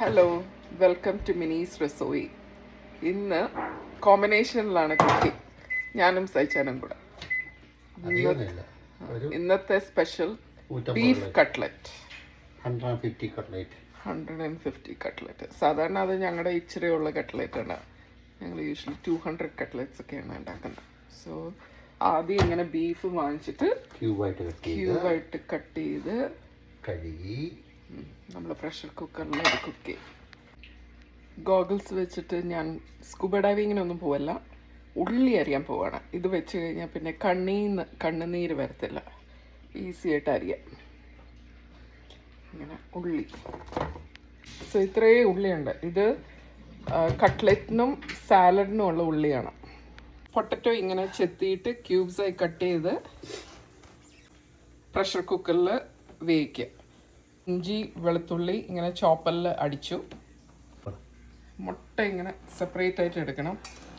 Hello, welcome to Mini's Rasoi. ഇന്ന് കോമ്പിനേഷനിലാണ് cooking, ഞാനും സൈച്ചാനും കൂടെ. ഇന്നത്തെ സ്പെഷ്യൽ ബീഫ് കട്ട്ലറ്റ്, 150 കട്ട്ലറ്റ്. സാധാരണ അത് ഞങ്ങളുടെ ഇച്ചിരിയുള്ള കട്ട്ലറ്റാണ്. ഞങ്ങൾ യൂഷ്വലി 200 കട്ട്ലറ്റ്സ് ഒക്കെയാണ് ഉണ്ടാക്കുന്നത്. സോ ആദ്യം ഇങ്ങനെ ബീഫ് വാങ്ങിച്ചിട്ട് ക്യൂബായിട്ട് കട്ട് ചെയ്ത് കഴുകി നമ്മൾ പ്രഷർ കുക്കറിൽ അത് കുക്ക് ചെയ്യും. ഗോഗിൾസ് വെച്ചിട്ട് ഞാൻ സ്കൂബ ഡൈവിങ്ങിനൊന്നും പോവല്ല, ഉള്ളി അരിയാൻ പോവാണ്. ഇത് വെച്ച് കഴിഞ്ഞാൽ പിന്നെ കണ്ണുനീര് വരത്തില്ല, ഈസി ആയിട്ട് അരിയാം. ഇങ്ങനെ ഉള്ളി, സോ ഇത്രയേ ഉള്ളിയുണ്ട്. ഇത് കട്ട്ലറ്റിനും സാലഡിനും ഉള്ള ഉള്ളിയാണ്. പൊട്ടറ്റോ ഇങ്ങനെ ചെത്തിയിട്ട് ക്യൂബ്സായി കട്ട് ചെയ്ത് പ്രഷർ കുക്കറിൽ വേവിക്കുക. ഇഞ്ചി വെളുത്തുള്ളി ഇങ്ങനെ ചോപ്പറിൽ അടിച്ചു. മുട്ട ഇങ്ങനെ സെപ്പറേറ്റ് ആയിട്ട് എടുക്കണം.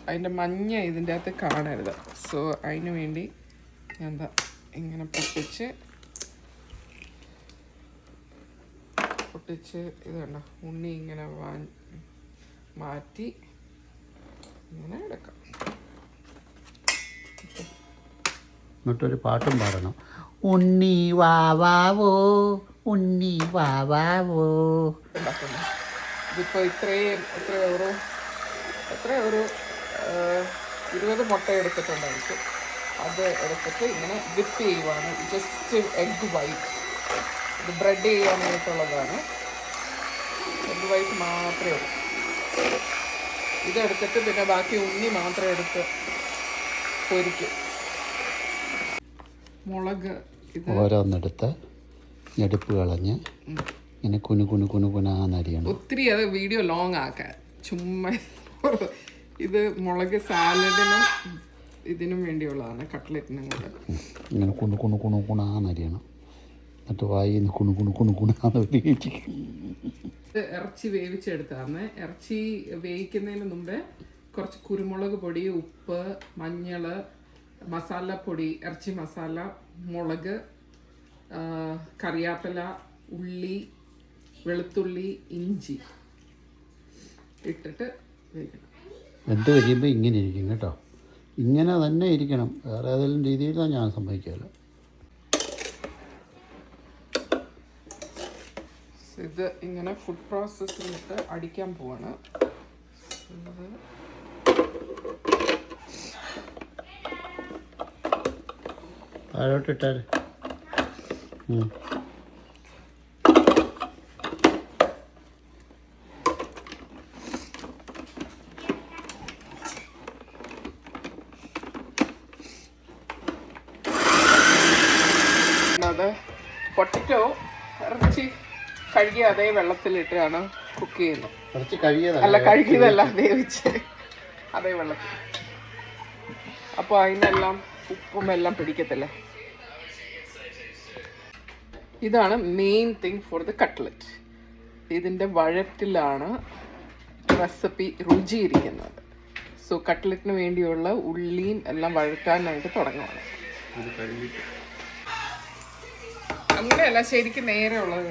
അതിൻ്റെ മഞ്ഞ ഇതിൻ്റെ അകത്ത് കാണരുത്. സോ അതിന് വേണ്ടി എന്താ ഇങ്ങനെ പൊട്ടിച്ച് ഇത് കണ്ട ഉണ്ണി ഇങ്ങനെ മാറ്റി ഇങ്ങനെ എടുക്കാം. എന്നിട്ടൊരു പാട്ടും പാടണം. ഉണ്ണി വാവാവോ ഉണ്ണി വാവാവോ. ഇതിപ്പോൾ എത്ര ഒരു 20 മുട്ട എടുത്തിട്ടുണ്ടായിരിക്കും. അത് എടുത്തിട്ട് ഇങ്ങനെ വിപ്പ് ചെയ്യുവാണ്. ജസ്റ്റ് എഗ് വൈറ്റ്, ഇത് ബ്രെഡ് ചെയ്യാനായിട്ടുള്ളതാണ്. എഗ് വൈറ്റ് മാത്രമേ ഉള്ളൂ. ഇതെടുത്തിട്ട് പിന്നെ ബാക്കി ഉണ്ണി മാത്രം എടുത്ത് പൊരിക്കും. മുളക് ഇത് ഓരോന്നെടുത്ത് ഞെടുപ്പ് കളഞ്ഞ് ഇങ്ങനെ കുനുകുനാന്നരിയണം. ഒത്തിരി അത് വീഡിയോ ലോങ് ആക്കാൻ ചുമ്മാ. ഇത് മുളക് സാലഡിനും ഇതിനും വേണ്ടിയുള്ളതാണ്, കട്ട്ലറ്റിനും കൂടെ. ഇങ്ങനെ കുണാന്നരിയണം. എന്നിട്ട് വായിന്ന് കുണുകുണാന്ന് വേവിച്ചിരിക്കും. ഇത് ഇറച്ചി വേവിച്ചെടുത്താണ്. ഇറച്ചി വേവിക്കുന്നതിന് മുമ്പേ കുറച്ച് കുരുമുളക് പൊടി, ഉപ്പ്, മഞ്ഞൾ, മസാലപ്പൊടി, ഇറച്ചി മസാല, മുളക്, കറിവേപ്പില, ഉള്ളി, വെളുത്തുള്ളി, ഇഞ്ചി ഇട്ടിട്ട് വേവിക്കണം. വെന്ത് കഴിയുമ്പോൾ ഇങ്ങനെ ഇരിക്കും കേട്ടോ. ഇങ്ങനെ തന്നെ ഇരിക്കണം, വേറെ ഏതെങ്കിലും രീതിയിലാണ് ഞാൻ സമ്മതിക്കാമല്ല. ഇത് ഇങ്ങനെ ഫുഡ് പ്രോസസ്സിലിട്ട് അടിക്കാൻ പോവാണ്. താഴോട്ടിട്ടാൽ അത് പൊട്ടറ്റോ ഇറച്ചി കഴുകിയ അതേ വെള്ളത്തിലിട്ടാണ് കുക്ക് ചെയ്യുന്നത്. കഴുകിയതല്ല, വേവിച്ച് അതേ വെള്ളത്തിൽ. അപ്പോൾ അതിനെല്ലാം ഉപ്പും എല്ലാം പിടിക്കത്തില്ലേ. ഇതാണ് main thing for the cutlet. ഇതിൻ്റെ വഴറ്റിലാണ് റെസിപ്പി രുചിയിരിക്കുന്നത്. സോ കട്ട്ലറ്റിന് വേണ്ടിയുള്ള ഉള്ളിയും എല്ലാം വഴറ്റാനായിട്ട് തുടങ്ങുകയാണ്. അങ്ങനെയല്ല, ശരിക്കും നേരെ ഉള്ളത്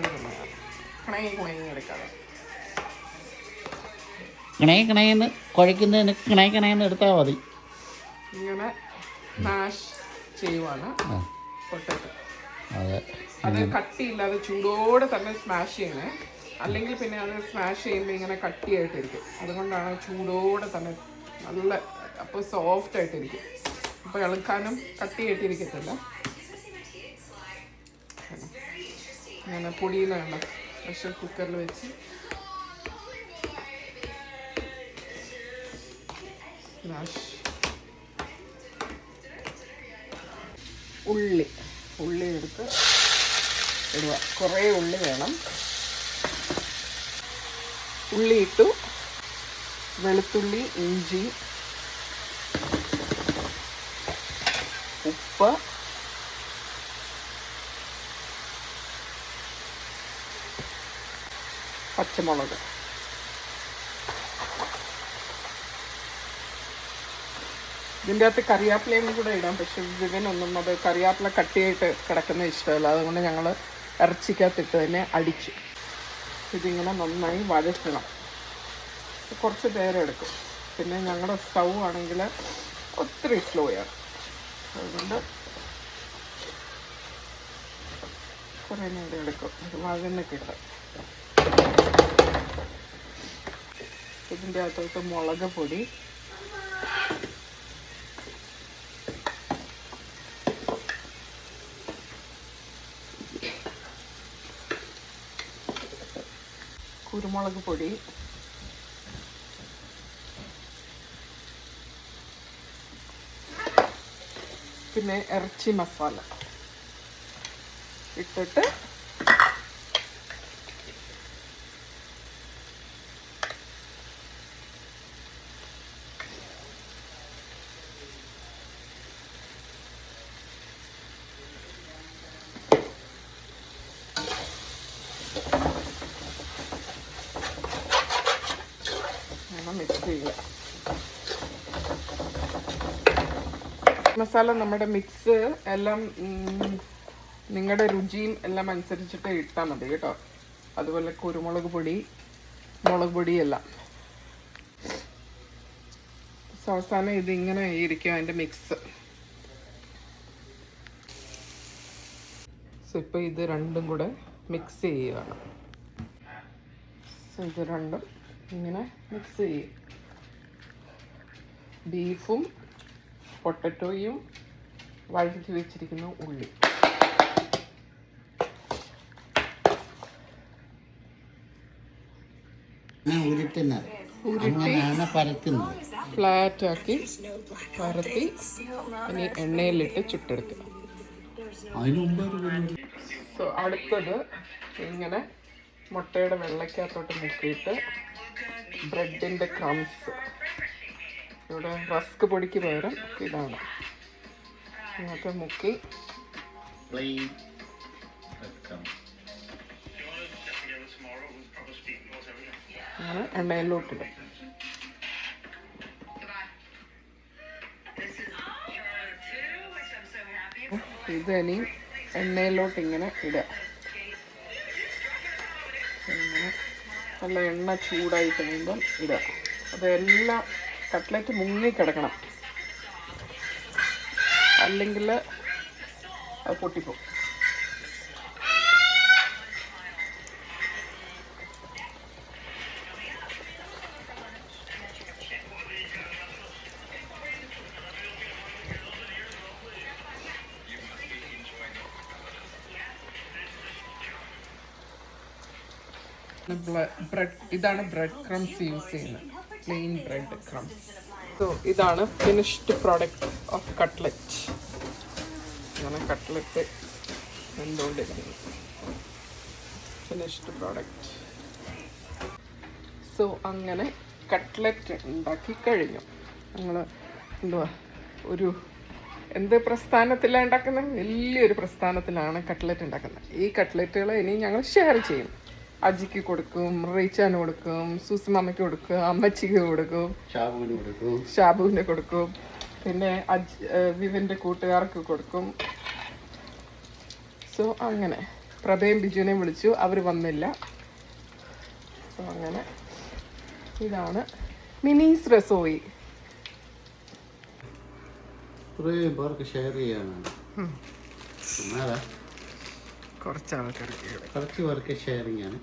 എടുക്കാതെ കിണയെന്ന് കുഴയ്ക്കുന്നതിന് കിണയെന്ന് എടുത്താൽ മതി. ഇങ്ങനെ സ്മാഷ് ചെയ്യുവാണ് പൊട്ടറ്റോ. അത് കട്ടിയില്ലാതെ ചൂടോടെ തന്നെ സ്മാഷ് ചെയ്യണേ, അല്ലെങ്കിൽ പിന്നെ അത് സ്മാഷ് ചെയ്യുമ്പോൾ ഇങ്ങനെ കട്ടിയായിട്ടിരിക്കും. അതുകൊണ്ടാണ് ചൂടോടെ തന്നെ നല്ല, അപ്പോൾ സോഫ്റ്റ് ആയിട്ടിരിക്കും. അപ്പോൾ ഇളക്കാനും കട്ടിയായിട്ടിരിക്കത്തില്ല. അങ്ങനെ പൊടിയിൽ വേണ്ട പ്രഷർ കുക്കറിൽ വെച്ച് സ്മാഷ്. ഉള്ളി എടുത്ത് ഇടുക. കുറേ ഉള്ളി വേണം. ഉള്ളി ഇട്ടു, വെളുത്തുള്ളി, ഇഞ്ചി, ഉപ്പ്, പച്ചമുളക്. ഇതിൻ്റെ അകത്ത് കറിവേപ്പിലയും കൂടെ ഇടാം. പക്ഷെ ഇതിനൊന്നും അത് കറിവേപ്പില കട്ടിയായിട്ട് കിടക്കുന്ന ഇഷ്ടമല്ല. അതുകൊണ്ട് ഞങ്ങൾ ഇറച്ചിക്കകത്തിട്ട് തന്നെ അടിച്ചു. ഇതിങ്ങനെ നന്നായി വഴറ്റണം. കുറച്ച് നേരം എടുക്കും. പിന്നെ ഞങ്ങളുടെ സ്റ്റൗ ആണെങ്കിൽ ഒത്തിരി സ്ലോയാണ്, അതുകൊണ്ട് കുറേ നേരം എടുക്കും ഇത് വഴന്ന് കിട്ടും. ഇതിൻ്റെ അകത്തോട്ട് മുളക് പൊടി, കുരുമുളക് പൊടി, പിന്നെ ഇറച്ചി മസാല ഇട്ടിട്ട് മിക്സ് ചെയ്യുക. മസാല നമ്മുടെ മിക്സ് എല്ലാം നിങ്ങളുടെ രുചിയും എല്ലാം അനുസരിച്ചിട്ട് ഇട്ടാൽ മതി കേട്ടോ. അതുപോലെ കുരുമുളക് പൊടി, മുളക് പൊടിയെല്ലാം. അവസാനം ഇതിങ്ങനെ ഇരിക്കും അതിൻ്റെ മിക്സ്. സോ ഇപ്പോൾ ഇത് രണ്ടും കൂടെ മിക്സ് ചെയ്യുകയാണ്. സോ ഇത് രണ്ടും ഇങ്ങനെ മിക്സ് ചെയ്യും. ബീഫും പൊട്ടറ്റോയും വഴറ്റി വെച്ചിരിക്കുന്ന ഉള്ളി. ഫ്ലാറ്റാക്കി പരത്തി ഇനി എണ്ണയിലിട്ട് ചുട്ടെടുക്കുക. സോ അടുത്തത് ഇങ്ങനെ മുട്ടയുടെ വെള്ളക്കകത്തോട്ട് മുക്കിയിട്ട് ബ്രെഡിൻ്റെ ക്രംസ്, ഇവിടെ റസ്ക് പൊടിക്ക് പകരം ഇതാണ്, ഇങ്ങോട്ട് മുക്കി അങ്ങനെ എണ്ണയിലോട്ടിടും. ഇത് ഇനി എണ്ണയിലോട്ട് ഇങ്ങനെ ഇടുക. ഇങ്ങനെ നല്ല എണ്ണ ചൂടായി കഴിയുമ്പം ഇടുക. അതെല്ലാം കട്ട്ലറ്റ് മുങ്ങിക്കിടക്കണം, അല്ലെങ്കിൽ അത് പൊട്ടിപ്പോകും. ഇതാണ് ബ്രെഡ് ക്രംസ് യൂസ് ചെയ്യുന്നത്, പ്ലെയിൻ ബ്രെഡ് ക്രംസ്. സോ ഇതാണ് ഫിനിഷ്ഡ് പ്രോഡക്റ്റ് ഓഫ് കട്ട്ലറ്റ്. അങ്ങനെ കട്ട്ലറ്റ് എന്തുകൊണ്ടിരിക്കുന്നു, ഫിനിഷ്ഡ് പ്രോഡക്റ്റ്. സോ അങ്ങനെ കട്ട്ലറ്റ് ഉണ്ടാക്കി കഴിഞ്ഞു. ഞങ്ങൾ എന്തുവാ ഒരു എന്ത് പ്രസ്ഥാനത്തിലാണ് ഉണ്ടാക്കുന്നത്, വലിയൊരു പ്രസ്ഥാനത്തിലാണ് കട്ട്ലറ്റ് ഉണ്ടാക്കുന്നത്. ഈ കട്ട്ലറ്റുകൾ ഇനി ഞങ്ങൾ ഷെയർ ചെയ്യും. അജിക്ക് കൊടുക്കും, റീച്ചാന് കൊടുക്കും, സുസിമാമയ്ക്ക് കൊടുക്കും, അമ്മച്ചിക്ക് കൊടുക്കും, ഷാബുവിന് കൊടുക്കും, പിന്നെ വിവിൻ്റെ കൂട്ടുകാർക്ക് കൊടുക്കും. സോ അങ്ങനെ പ്രഭയും ബിജുവിനെ വിളിച്ചു, അവർ വന്നില്ല. സോ അങ്ങനെ ഇതാണ് മിനീസ് റസോയി. കുറച്ച് ആൾക്കാർക്ക് കുറച്ച് പേർക്ക് ഷെയറിങ് ആണ്.